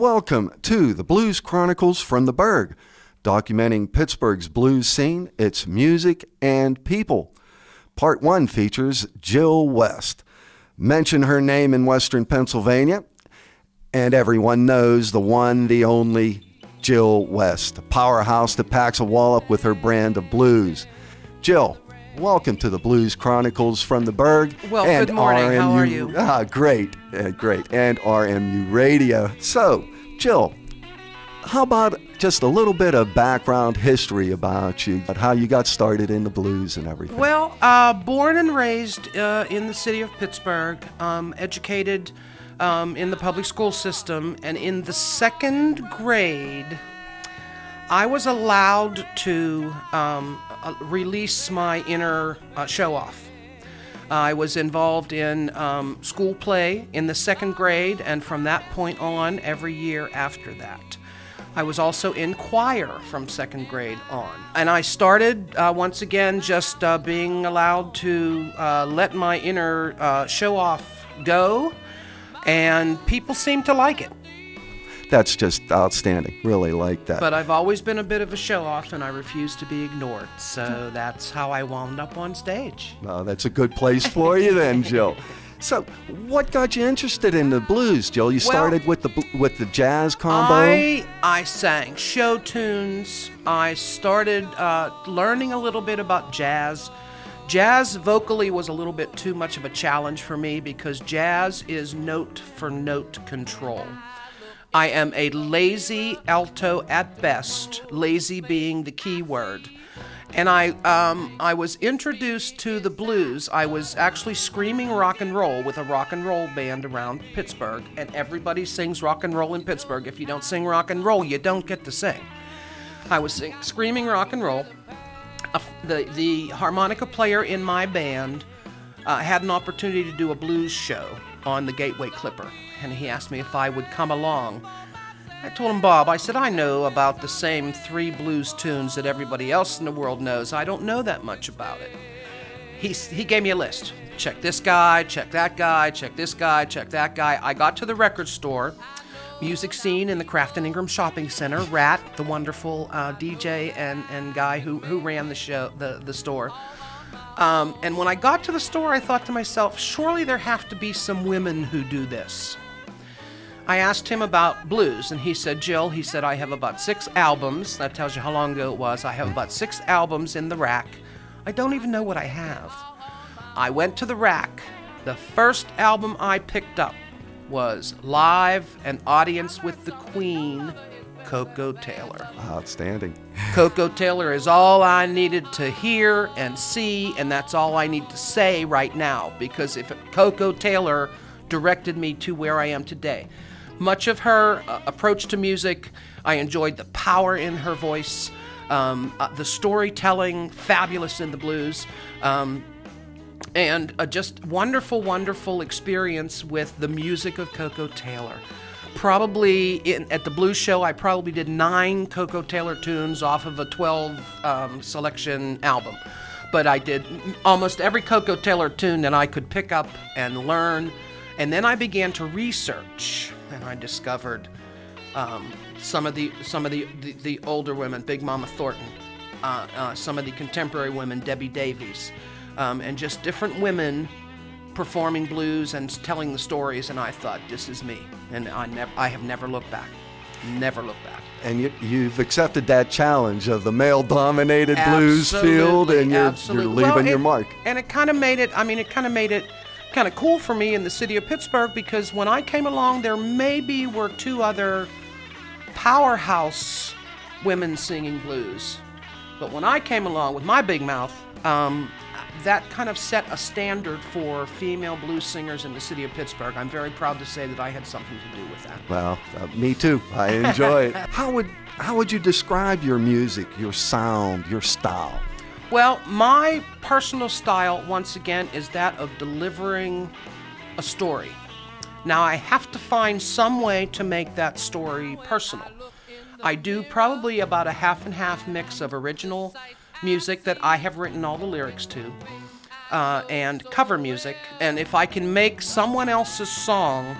Welcome to the Blues Chronicles from the Burgh, documenting Pittsburgh's blues scene, its music, and people. Part 1 features Jill West. Mention her name in Western Pennsylvania, and everyone knows the one, the only Jill West, a powerhouse that packs a wallop with her brand of blues. Jill, welcome to the Blues Chronicles from the Burgh. Well, and good morning. RMU, how are you? Great. And RMU Radio. So, Jill, how about just a little bit of background history about you, about how you got started in the blues and everything? Well, born and raised in the city of Pittsburgh, educated in the public school system, and in the second grade, I was allowed to release my inner show-off. I was involved in school play in the second grade, and from that point on, every year after that. I was also in choir from second grade on. And I started, once again, just being allowed to let my inner show-off go, and people seemed to like it. That's just outstanding. Really like that. But I've always been a bit of a show-off, and I refuse to be ignored. So that's how I wound up on stage. Well, that's a good place for you then, Jill. So, what got you interested in the blues, Jill? You started with the jazz combo? I sang show tunes. I started learning a little bit about jazz. Jazz vocally was a little bit too much of a challenge for me because jazz is note-for-note control. I am a lazy alto at best, lazy being the key word. And I was introduced to the blues. I was actually screaming rock and roll with a rock and roll band around Pittsburgh, and everybody sings rock and roll in Pittsburgh. If you don't sing rock and roll, you don't get to sing. I was screaming rock and roll. The harmonica player in my band had an opportunity to do a blues show on the Gateway Clipper, and he asked me if I would come along. I told him, Bob, I said, I know about the same 3 blues tunes that everybody else in the world knows. I don't know that much about it. He gave me a list. Check this guy, check that guy, check this guy, check that guy. I got to the record store, music scene in the Kraft and Ingram Shopping Center. Rat, the wonderful DJ and guy who ran the show, the store. And when I got to the store, I thought to myself, surely there have to be some women who do this. I asked him about blues, and he said, Jill, he said, I have about 6 albums. That tells you how long ago it was. I have about 6 albums in the rack. I don't even know what I have. I went to the rack. The first album I picked up was Live, an Audience with the Queen, Koko Taylor. Outstanding. Koko Taylor is all I needed to hear and see, and that's all I need to say right now, because if Koko Taylor directed me to where I am today. Much of her approach to music, I enjoyed the power in her voice, the storytelling, fabulous in the blues, and a just wonderful, wonderful experience with the music of Koko Taylor. Probably at the blues show, I probably did 9 Koko Taylor tunes off of a 12 selection album. But I did almost every Koko Taylor tune that I could pick up and learn. And then I began to research, and I discovered some of the older women, Big Mama Thornton, some of the contemporary women, Debbie Davies, and just different women performing blues and telling the stories. And I thought, this is me, and I have never looked back. Never looked back. And you've accepted that challenge of the male-dominated blues field, and you're leaving your mark. And it kind of made it kind of cool for me in the city of Pittsburgh, because when I came along, there maybe were 2 other powerhouse women singing blues. But when I came along with my big mouth, that kind of set a standard for female blues singers in the city of Pittsburgh. I'm very proud to say that I had something to do with that. Well, me too. I enjoy it. How would you describe your music, your sound, your style? Well, my personal style, once again, is that of delivering a story. Now, I have to find some way to make that story personal. I do probably about a half and half mix of original music that I have written all the lyrics to, and cover music. And if I can make someone else's song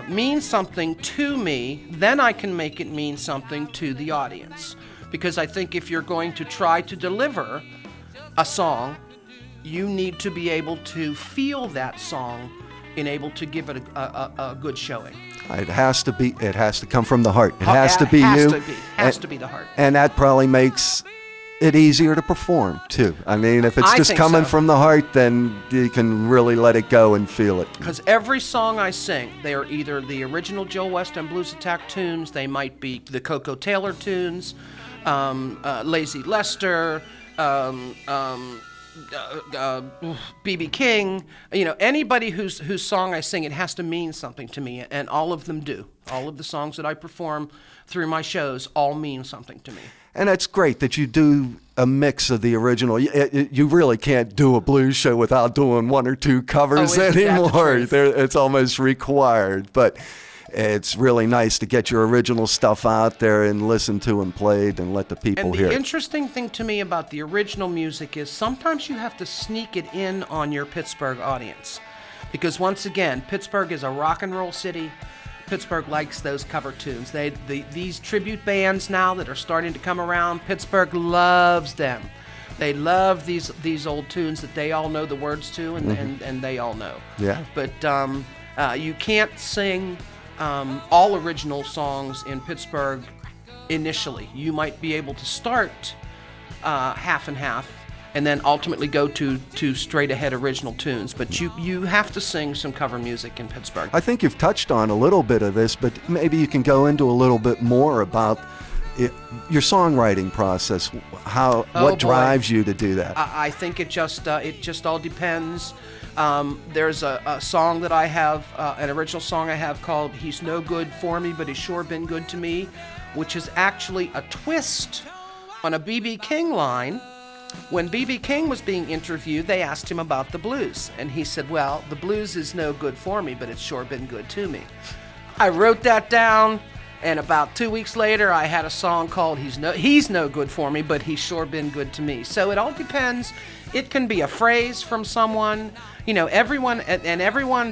means something to me, then I can make it mean something to the audience. Because I think if you're going to try to deliver a song, you need to be able to feel that song and able to give it a good showing. It has to be. It has to come from the heart. It has to be you. Has to be the heart. And that probably makes it easier to perform too. I mean, if it's just coming from the heart, then you can really let it go and feel it. Because every song I sing, they are either the original Jill West and Blues Attack tunes, they might be the Coco Taylor tunes, Lazy Lester, B.B. King, anybody whose song I sing, it has to mean something to me, and all of them do. All of the songs that I perform through my shows all mean something to me. And it's great that you do a mix of the original. You really can't do a blues show without doing one or two covers anymore. It's almost required, but it's really nice to get your original stuff out there and listen to and played and let the people hear it. And the interesting thing to me about the original music is sometimes you have to sneak it in on your Pittsburgh audience. Because once again, Pittsburgh is a rock and roll city. Pittsburgh likes those cover tunes. These tribute bands now that are starting to come around, Pittsburgh loves them. They love these old tunes that they all know the words to and they all know. Yeah. But you can't sing all original songs in Pittsburgh initially. You might be able to start half and half and then ultimately go to straight ahead original tunes. But you have to sing some cover music in Pittsburgh. I think you've touched on a little bit of this, but maybe you can go into a little bit more about your songwriting process. What drives you to do that? I think it just all depends. There's a song that I have, an original song I have called "He's No Good For Me, But He's Sure Been Good to Me," which is actually a twist on a B.B. King line. When B.B. King was being interviewed, they asked him about the blues, and he said, well, the blues is no good for me, but it's sure been good to me. I wrote that down, and about 2 weeks later, I had a song called He's No Good For Me, but He's Sure Been Good to Me. So it all depends. It can be a phrase from someone. Everyone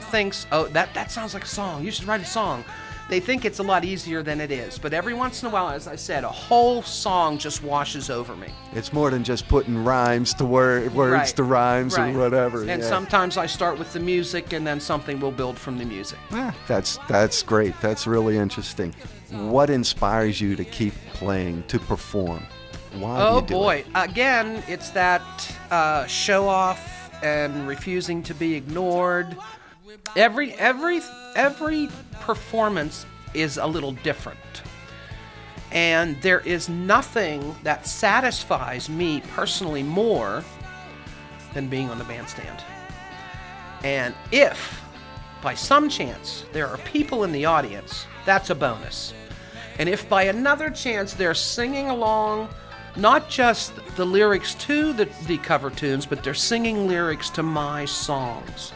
thinks, oh, that sounds like a song. You should write a song. They think it's a lot easier than it is. But every once in a while, as I said, a whole song just washes over me. It's more than just putting rhymes to words to rhymes or whatever. And sometimes I start with the music, and then something will build from the music. That's great. That's really interesting. What inspires you to keep playing, to perform? Why do you do it? Again, it's that show off and refusing to be ignored. Every performance is a little different. And there is nothing that satisfies me personally more than being on the bandstand. And if, by some chance, there are people in the audience, that's a bonus. And if by another chance they're singing along, not just the lyrics to the cover tunes, but they're singing lyrics to my songs,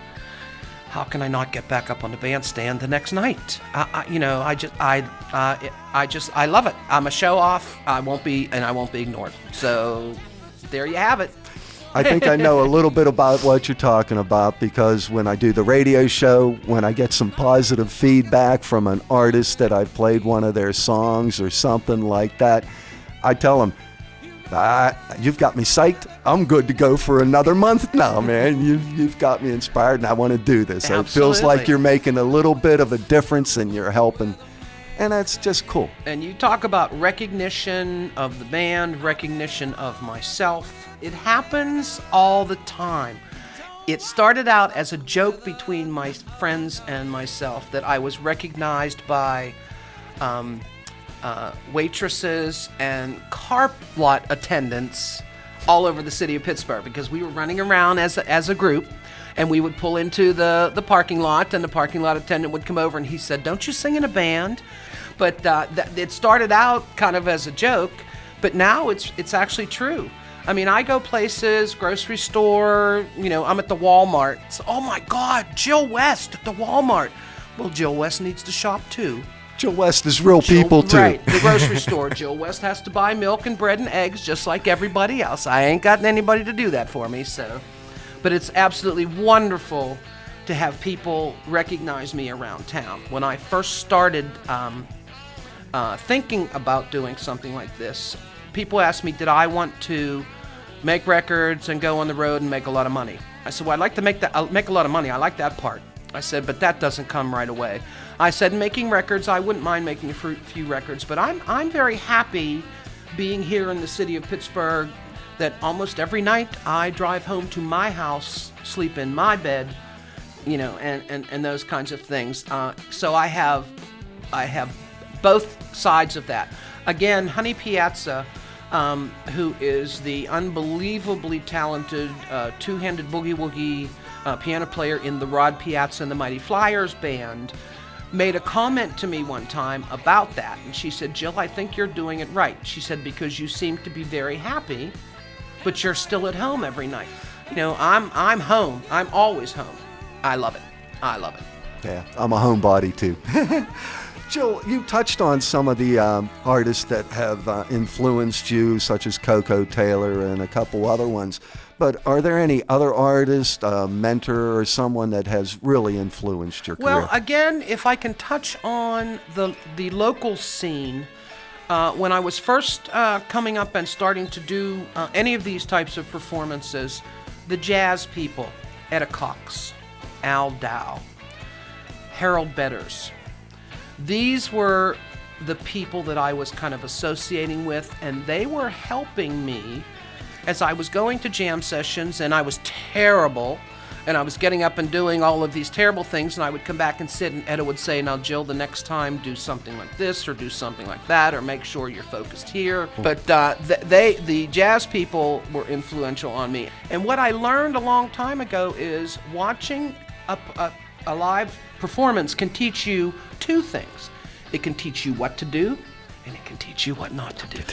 how can I not get back up on the bandstand the next night? I love it. I'm a show off. I won't be ignored. So there you have it. I think I know a little bit about what you're talking about, because when I do the radio show, when I get some positive feedback from an artist that I've played one of their songs or something like that, I tell them, you've got me psyched. I'm good to go for another month now, man. You've got me inspired, and I want to do this. Absolutely. It feels like you're making a little bit of a difference, and you're helping, and that's just cool. And you talk about recognition of the band, recognition of myself. It happens all the time. It started out as a joke between my friends and myself that I was recognized by waitresses and car lot attendants all over the city of Pittsburgh, because we were running around as a group, and we would pull into the parking lot, and the parking lot attendant would come over and he said, "Don't you sing in a band?" But it started out kind of as a joke, but now it's actually true. I mean, I go places, grocery store, I'm at the Walmart. So, oh my God, Jill West at the Walmart. Well, Jill West needs to shop too. Jill West is real people too. Right, the grocery store. Jill West has to buy milk and bread and eggs just like everybody else. I ain't got anybody to do that for me, so. But it's absolutely wonderful to have people recognize me around town. When I first started thinking about doing something like this, people asked me, did I want to make records and go on the road and make a lot of money? I said, well, I'd like to make a lot of money. I like that part. I said, but that doesn't come right away. I said, making records, I wouldn't mind making a few records, but I'm very happy being here in the city of Pittsburgh, that almost every night I drive home to my house, sleep in my bed, you know, and those kinds of things. So I have both sides of that. Again, Honey Piazza, who is the unbelievably talented two-handed boogie-woogie piano player in the Rod Piazza and the Mighty Flyers band, made a comment to me one time about that. And she said, Jill, I think you're doing it right. She said, because you seem to be very happy, but you're still at home every night. You know, I'm home. I'm always home. I love it. I love it. Yeah, I'm a homebody too. Jill, you touched on some of the artists that have influenced you, such as Coco Taylor and a couple other ones. But are there any other artists, mentor, or someone that has really influenced your career? Well, again, if I can touch on the local scene, when I was first coming up and starting to do any of these types of performances, the jazz people, Etta Cox, Al Dow, Harold Betters, these were the people that I was kind of associating with, and they were helping me as I was going to jam sessions, and I was terrible, and I was getting up and doing all of these terrible things, and I would come back and sit, and Etta would say, now, Jill, the next time, do something like this, or do something like that, or make sure you're focused here. But the jazz people were influential on me. And what I learned a long time ago is watching a live performance can teach you two things. It can teach you what to do, and it can teach you what not to do.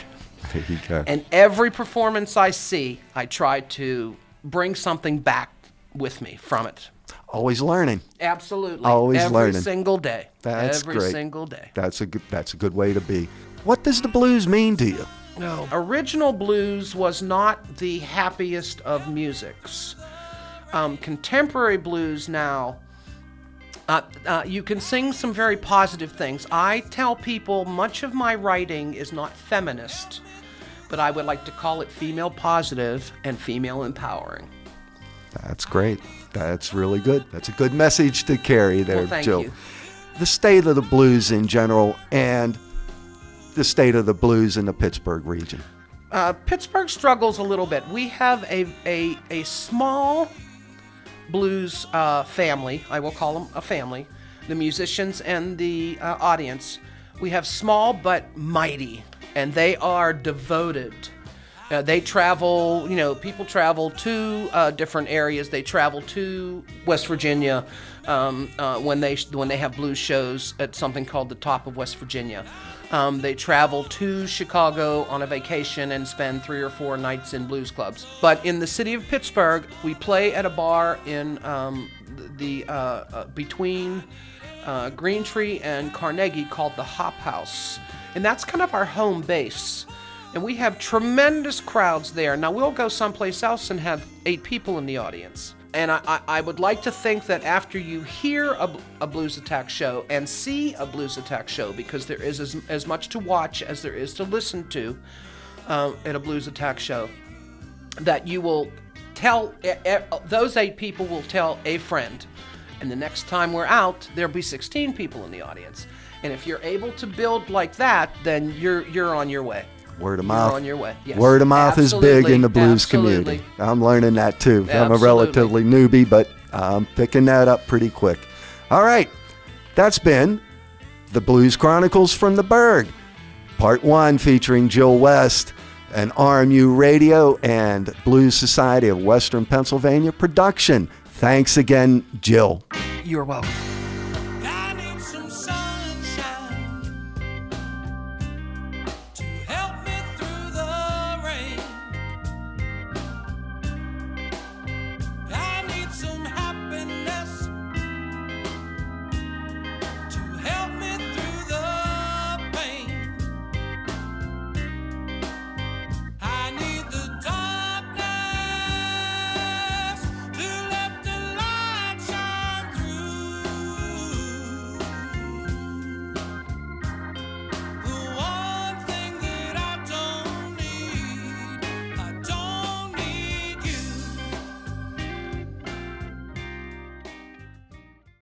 There you go. And every performance I see, I try to bring something back with me from it. Always learning. Absolutely. Always learning. Every single day. That's every great. single day. That's a good way to be. What does the blues mean to you? No. Original blues was not the happiest of musics. Contemporary blues now, you can sing some very positive things. I tell people much of my writing is not feminist, but I would like to call it female positive and female empowering. That's great. That's really good. That's a good message to carry there, Well, thank Jill. you. The state of the blues in general and the state of the blues in the Pittsburgh region. Pittsburgh struggles a little bit. We have a small blues family. I will call them a family. The musicians and the audience. We have small but mighty, and they are devoted. They travel, people travel to different areas. They travel to West Virginia when they have blues shows at something called the Top of West Virginia. They travel to Chicago on a vacation and spend 3 or 4 nights in blues clubs. But in the city of Pittsburgh, we play at a bar in between Green Tree and Carnegie called the Hop House. And that's kind of our home base. And we have tremendous crowds there. Now, we'll go someplace else and have 8 people in the audience. And I would like to think that after you hear a Blues Attack show and see a Blues Attack show, because there is as much to watch as there is to listen to at a Blues Attack show, that you will tell, those 8 people will tell a friend. And the next time we're out, there'll be 16 people in the audience. And if you're able to build like that, then you're on your way. Word of mouth. You're on your way. Yes. Word of mouth is big in the blues community. I'm learning that too. I'm a relatively newbie, but I'm picking that up pretty quick. All right. That's been the Blues Chronicles from the Burgh, Part 1, featuring Jill West, an RMU Radio and Blues Society of Western Pennsylvania production. Thanks again, Jill. You're welcome.